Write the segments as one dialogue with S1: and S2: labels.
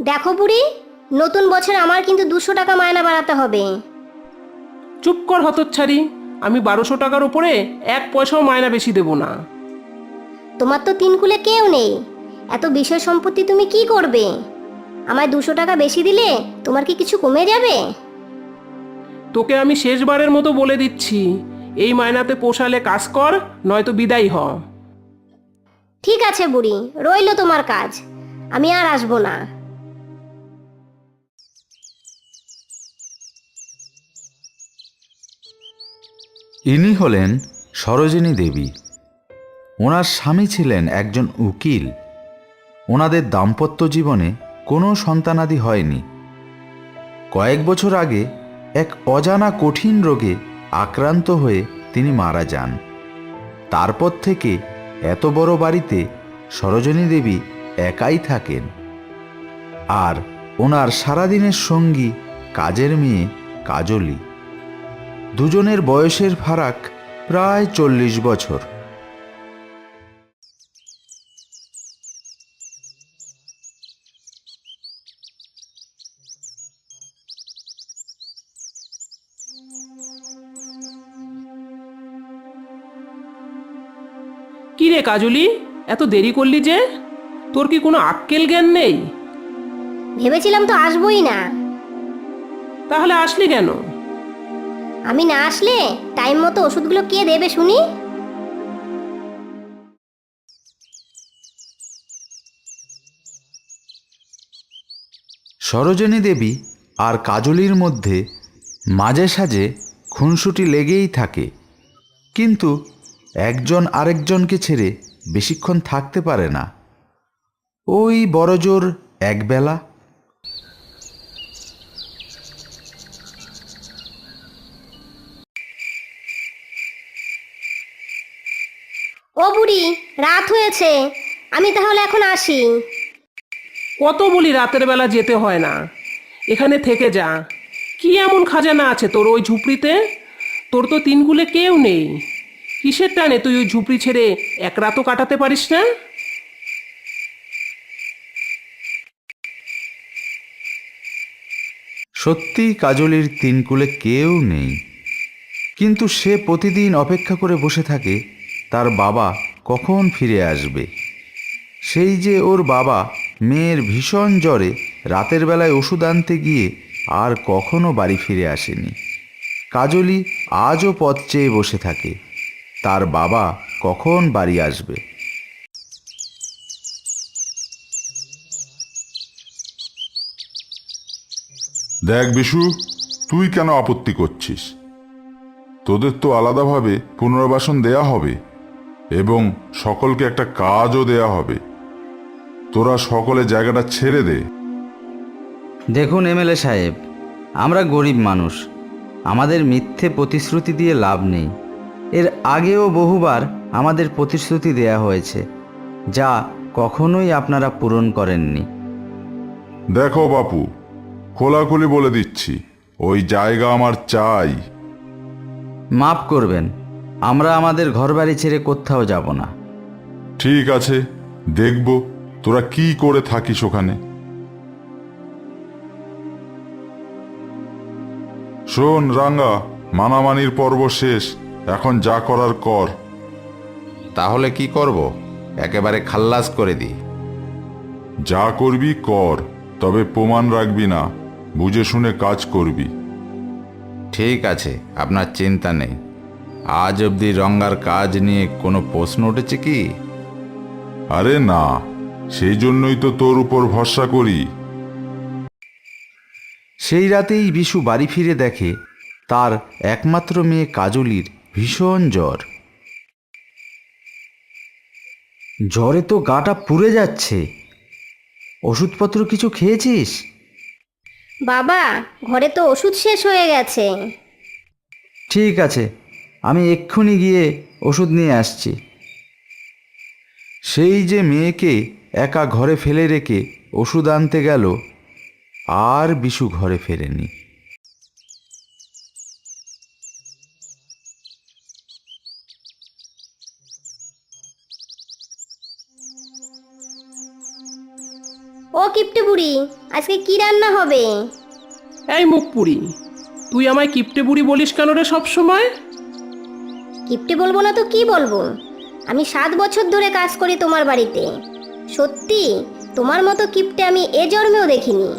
S1: দেখো বুড়ি, নতুন বছর আমার কিন্তু 200 টাকা মায়না বাড়াতে হবে।
S2: চুপ কর হতচ্ছাড়ি। আমি 1200 টাকার উপরে 1 পয়সাও মায়না বেশি দেব না।
S1: তোমার তো তিন কুলে কেউ নেই, এত বিষয় সম্পত্তি তুমি কি করবে? আমায় 200 টাকা বেশি দিলে তোমার কি কিছু কমে যাবে?
S2: তোকে আমি শেষবারের মতো বলে দিচ্ছি, এই মায়নাতে পোষালে কাজ কর, নয়তো বিদায় হ।
S1: ঠিক আছে বুড়ি, রইলো তোমার কাজ, আমি আর আসবো না।
S3: ইনি হলেন সরোজিনী দেবী। ওনার স্বামী ছিলেন একজন উকিল। ওনাদের দাম্পত্য জীবনে কোনো সন্তানাদি হয়নি। কয়েক বছর আগে এক অজানা কঠিন রোগে আক্রান্ত হয়ে তিনি মারা যান। তারপর থেকে এত বড় বাড়িতে সরোজিনী দেবী একাই থাকেন। আর ওনার সারাদিনের সঙ্গী কাজের মেয়ে কাজলি। দুজনের বয়সের ফারাক প্রায় 40 বছর।
S2: কি রে কাজলি, এত দেরি করলি যে? তোর কি কোনো আক্কেল জ্ঞান নেই?
S1: ভেবেছিলাম তো আসবোই না।
S2: তাহলে আসলি কেন?
S1: আমি না আসলে টাইম মতো ওষুধগুলো কে দেবে শুনি?
S3: সরোজিনী দেবী আর কাজলির মধ্যে মাঝে সাঝে খুনসুটি লেগেই থাকে, কিন্তু একজন আরেকজনকে ছেড়ে বেশিক্ষণ থাকতে পারে না। ওই বড়জোর একবেলা।
S1: ও বুড়ি, রাত হয়েছে, আমি তাহলে এখন আসি।
S2: কত বলি রাতের বেলা যেতে হয় না, এখানে থেকে যা। কি এমন খাজানা আছে তোর ওই ঝুপড়িতে? তোর তো তিনগুলে কেউ নেই, কিসের টানে তুই ওই ঝুপড়ি ছেড়ে এক রাতও কাটাতে পারিস না?
S3: সত্যিই কাজলির তিনকুলে কেউ নেই, কিন্তু সে প্রতিদিন অপেক্ষা করে বসে থাকে তার বাবা কখন ফিরে আসবে। সেই যে ওর বাবা মেয়ের ভীষণ জ্বরে রাতের বেলায় ওষুধ আনতে গিয়ে আর কখনো বাড়ি ফিরে আসেনি। কাজলি আজও পথ চেয়ে বসে থাকে তার বাবা কখন বাড়ি আসবে।
S4: দেখ বিশু, তুই কেন আপত্তি করছিস? তোদের তো আলাদাভাবে পুনর্বাসন দেয়া হবে এবং সকলকে একটা কাজও দেয়া হবে। তোরা সকলে জায়গাটা ছেড়ে দে।
S5: দেখুন এমএলএ সাহেব, আমরা গরিব মানুষ, আমাদের মিথ্যে প্রতিশ্রুতি দিয়ে লাভ নেই। এর আগেও বহুবার আমাদের প্রতিশ্রুতি দেয়া হয়েছে, যা কখনোই আপনারা পূরণ করেননি।
S4: দেখো বাপু, খোলাখুলি বলে দিচ্ছি, ওই জায়গা আমার চাই।
S5: মাফ করবেন, আমরা আমাদের ঘরবাড়ি ছেড়ে কোথাও যাব না।
S4: ঠিক আছে, দেখব তোরা কি করে থাকিস ওখানে। শোন রাঙ্গা, মানামানির পর্ব শেষ, এখন যা করার কর।
S3: তাহলে কি করব? একেবারে খাল্লাস করে দিই।
S4: যা করবি কর, তবে প্রমাণ রাখবি না, বুঝে শুনে কাজ করবি।
S3: ঠিক আছে, আপনার চিন্তা নেই। আজ অবধি রঙ্গার কাজ নিয়ে কোনো প্রশ্ন উঠেছে কি?
S4: আরে না, সেই জন্যই তো তোর উপর ভরসা করি।
S3: সেই রাতেই বিশু বাড়ি ফিরে দেখে তার একমাত্র মেয়ে কাজলির ভীষণ জ্বর।
S5: জ্বরে তো গাটা পুড়ে যাচ্ছে। ওষুধপত্র কিছু খেয়েছিস?
S1: বাবা, ঘরে তো ওষুধ শেষ হয়ে গেছে।
S5: ঠিক আছে, আমি এক্ষুনি গিয়ে ওষুধ নিয়ে আসছি।
S3: সেই যে মেয়েকে একা ঘরে ফেলে রেখে ওষুধ আনতে গেল, আর বিশু ঘরে ফেরেনি।
S1: ও কিপ্টে বুড়ি, আজকে কি রান্না হবে?
S2: এই মুখ পুরি, তুই আমায় কিপটে বুড়ি বলিস কেন রে সব সময়?
S1: কিপটে বলবো না তো কি বলবো? আমি 7 বছর ধরে কাজ করি তোমার বাড়িতে। সত্যি তোমার মতো কিপটে আমি এ জন্মেও দেখিনি।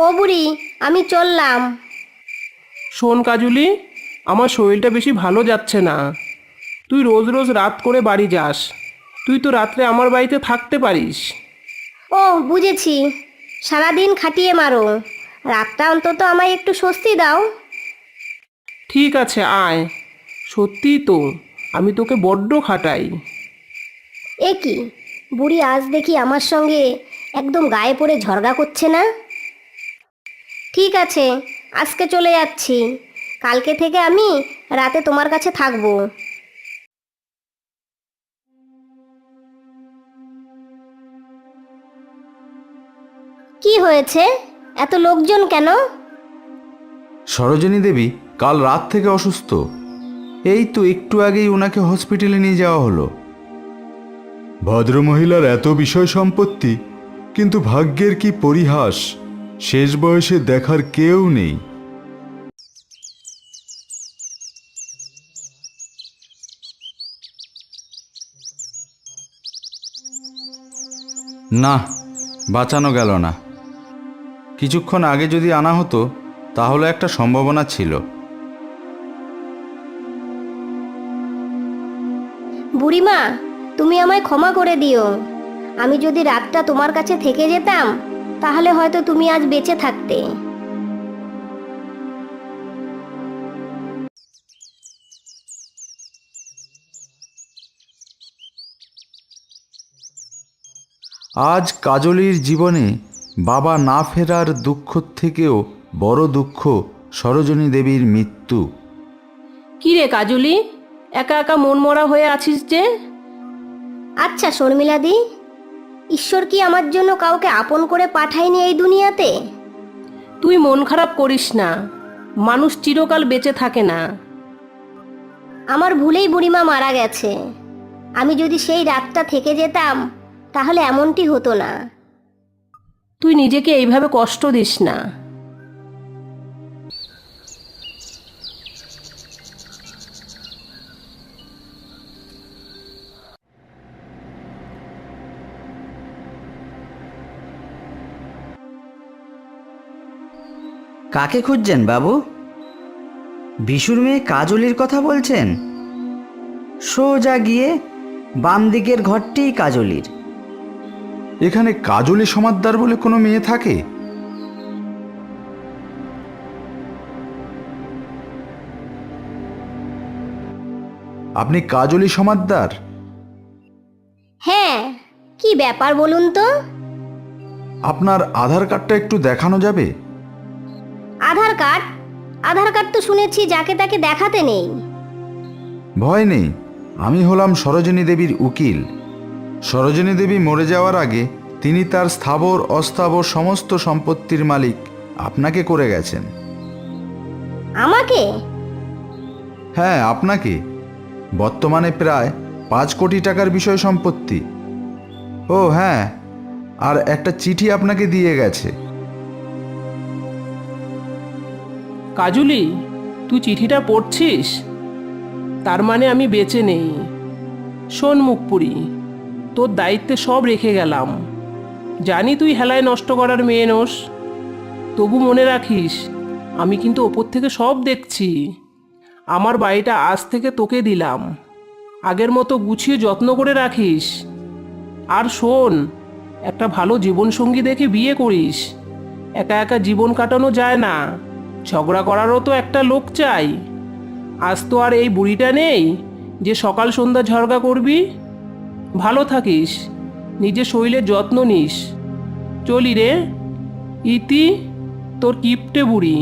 S1: ও বুড়ি, আমি চললাম।
S2: শোন কাজুলি, আমার শরীরটা বেশি ভালো যাচ্ছে না। তুই রোজ রোজ রাত করে বাড়ি যাস, তুই তো রাত্রে আমার বাড়িতে থাকতে পারিস।
S1: ও বুঝেছি, সারাদিন খাটিয়ে মারো, রাতটা অন্তত আমায় একটু স্বস্তি দাও।
S2: ঠিক আছে আয়। সত্যিই তো, আমি তোকে বড্ড খাটাই।
S1: এ কি, বুড়ি আজ দেখি আমার সঙ্গে একদম গায়ে পড়ে ঝগড়া করছে না? ঠিক আছে, আজকে চলে যাচ্ছি। কালকে থেকে আমি রাতে তোমার কাছে থাকবো। কি হয়েছে? এত লোকজন কেন?
S3: সরোজিনী দেবী কাল রাত থেকে অসুস্থ। এই তো একটু আগেই ওনাকে হসপিটালে নিয়ে যাওয়া হলো। ভদ্রমহিলার এত বিষয় সম্পত্তি, কিন্তু ভাগ্যের কি পরিহাস, শেষ বয়সে দেখার কেউ নেই। না, বাঁচানো গেল না। কিছুক্ষণ আগে যদি আনা হতো তাহলে একটা সম্ভাবনা ছিল।
S1: বুড়িমা, তুমি আমায় ক্ষমা করে দিও। আমি যদি রাতটা তোমার কাছে থেকে যেতাম তাহলে হয়তো তুমি আজ বেঁচে থাকতে।
S3: আজ কাজলির জীবনে বাবা না ফেরার দুঃখ থেকেও বড় দুঃখ সরোজিনী দেবীর মৃত্যু।
S2: কি রে কাজলি, একা একা মন মরা হয়ে আছিস যে?
S1: আচ্ছা শর্মিলাদি, ঈশ্বর কি আমার জন্য কাউকে আপন করে পাঠায়নি এই দুনিয়াতে?
S2: তুই মন খারাপ করিস না, মানুষ চিরকাল বেঁচে থাকে না।
S1: আমার ভুলেই বুড়িমা মারা গেছে। আমি যদি সেই রাতটা থেকে যেতাম তাহলে এমনটি হতো না।
S2: তুই নিজেকে এইভাবে কষ্ট দিস না।
S5: কাকে খুঁজছেন বাবু? বিশুর মেয়ে কাজলির কথা বলছেন? সোজা গিয়ে বাম দিকের ঘরটিই কাজলির।
S3: এখানে কাজলি সমাদ্দার বলে কোনো মেয়ে থাকে? আপনি কাজলি সমাদ্দার?
S1: হ্যাঁ, কি ব্যাপার বলুন তো?
S3: আপনার আধার কার্ডটা একটু দেখানো যাবে?
S1: আধার কার্ড? আধার কার্ড তো শুনেছি যাকে তাকে দেখাতে নেই।
S3: ভয় নেই, আমি হলাম সরোজিনী দেবীর উকিল। সরোজিনী দেবী মরে যাওয়ার আগে তিনি তার স্থাবর অস্থাবর সমস্ত সম্পত্তির মালিক আপনাকে করে গেছেন।
S1: আমাকে?
S3: হ্যাঁ, আপনাকে। বর্তমানে প্রায় 5 কোটি টাকার বিষয় সম্পত্তি। ও হ্যাঁ, আর একটা চিঠি আপনাকে দিয়ে গেছে।
S2: কাজলি, তুই চিঠিটা পড়ছিস? তার মানে আমি বেঁচে নেই। শোন মুখপুরি, তোর দায়িত্বে সব রেখে গেলাম। জানি তুই হেলায় নষ্ট করার মেয়ে নোস, তবু মনে রাখিস আমি কিন্তু ওপর থেকে সব দেখছি। আমার বাড়িটা আজ থেকে তোকে দিলাম, আগের মতো গুছিয়ে যত্ন করে রাখিস। আর শোন, একটা ভালো জীবনসঙ্গী দেখে বিয়ে করিস। একা একা জীবন কাটানো যায় না, ঝগড়া করারও তো একটা লোক চাই। আজ তো আর এই বুড়িটা নেই যে সকাল সন্ধ্যা ঝগড়া করবি। ভালো থাকিস, নিজের শরীরের যত্ন নিস। চলি রে, ইতি তোর কিপটে বুড়ি।